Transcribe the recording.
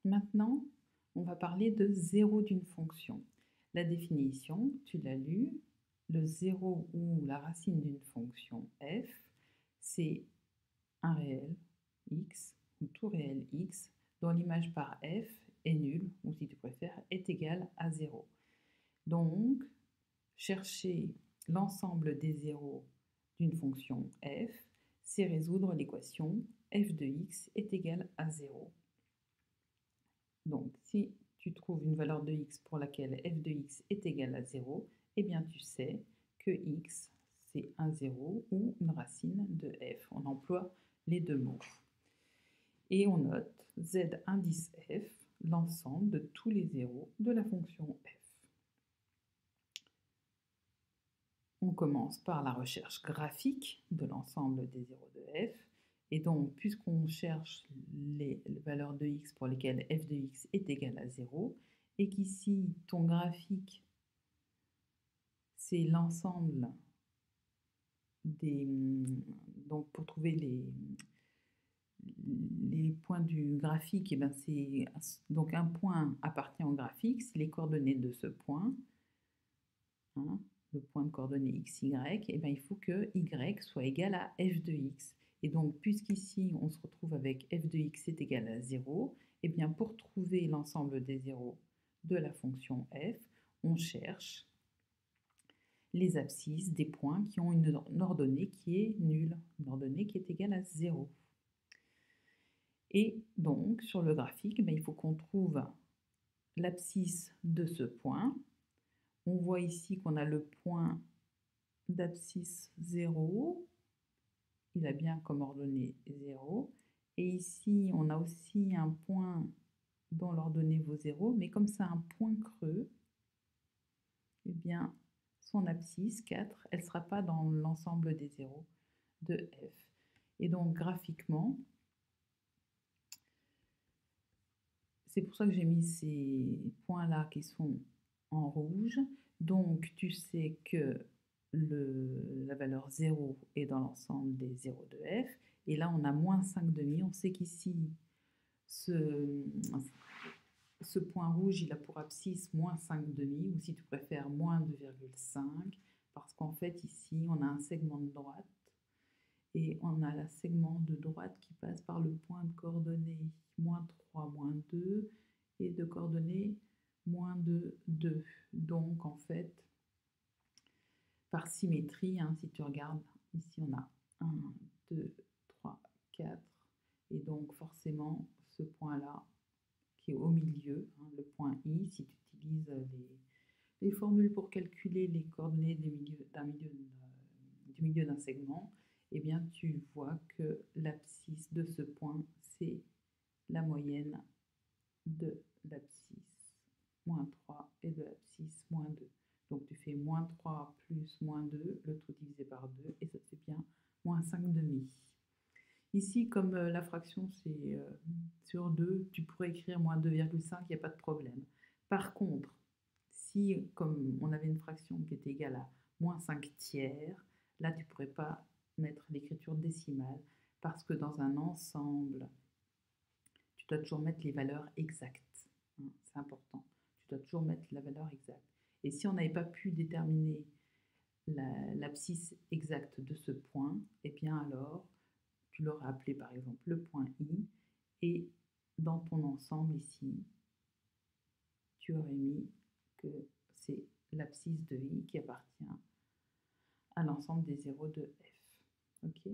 Maintenant, on va parler de zéro d'une fonction. La définition, tu l'as lu, le zéro ou la racine d'une fonction f, c'est un réel x ou tout réel x dont l'image par f est nulle, ou si tu préfères, est égale à 0. Donc, chercher l'ensemble des zéros d'une fonction f, c'est résoudre l'équation f de x est égal à 0. Donc, si tu trouves une valeur de x pour laquelle f de x est égal à 0, eh bien tu sais que x, c'est un 0 ou une racine de f. On emploie les deux mots. Et on note z indice f, l'ensemble de tous les zéros de la fonction f. On commence par la recherche graphique de l'ensemble des zéros de f. Et donc, puisqu'on cherche les valeurs de x pour lesquelles f de x est égal à 0, et qu'ici, ton graphique, c'est l'ensemble des... Donc, pour trouver les points du graphique, et ben c'est donc un point appartient au graphique, c'est les coordonnées de ce point, hein, le point de coordonnées x, y, et ben il faut que y soit égal à f de x. Et donc, puisqu'ici, on se retrouve avec f de x est égal à 0, et bien pour trouver l'ensemble des zéros de la fonction f, on cherche les abscisses des points qui ont une ordonnée qui est nulle, une ordonnée qui est égale à 0. Et donc, sur le graphique, il faut qu'on trouve l'abscisse de ce point. On voit ici qu'on a le point d'abscisse 0. Il a bien comme ordonnée 0. Et ici, on a aussi un point dont l'ordonnée vaut 0. Mais comme c'est un point creux, eh bien, son abscisse 4, elle ne sera pas dans l'ensemble des zéros de f. Et donc, graphiquement, c'est pour ça que j'ai mis ces points-là qui sont en rouge. Donc, tu sais que la valeur 0 est dans l'ensemble des zéros de f. Et là, on a moins 5,5. On sait qu'ici, ce point rouge, il a pour abscisse moins 5,5, ou si tu préfères, moins 2,5, parce qu'en fait, ici, on a un segment de droite, et on a le segment de droite qui passe par le point de coordonnées moins 3, moins 2, et de coordonnées moins 2, 2. Donc, en fait, par symétrie, hein, si tu regardes, ici, on a 1, 2, 3, 4, et donc, forcément, ce point-là, qui est au milieu, hein, le point I, si tu utilises les formules pour calculer les coordonnées du milieu d'un segment, eh bien tu vois que l'abscisse de ce point, c'est la moyenne de l'abscisse moins 3 et de l'abscisse moins 2. Donc tu fais moins 3 plus moins 2, le tout divisé par 2, et ça te fait bien moins 5,5. Ici, comme la fraction c'est sur 2, tu pourrais écrire moins 2,5, il n'y a pas de problème. Par contre, si, comme on avait une fraction qui était égale à moins 5 tiers, là, tu ne pourrais pas mettre l'écriture décimale parce que dans un ensemble, tu dois toujours mettre les valeurs exactes. Hein, c'est important. Tu dois toujours mettre la valeur exacte. Et si on n'avait pas pu déterminer l'abscisse exacte de ce point, eh bien alors, tu l'aurais appelé par exemple le point I, et dans ton ensemble ici, tu aurais mis que c'est l'abscisse de I qui appartient à l'ensemble des zéros de f. Ok ?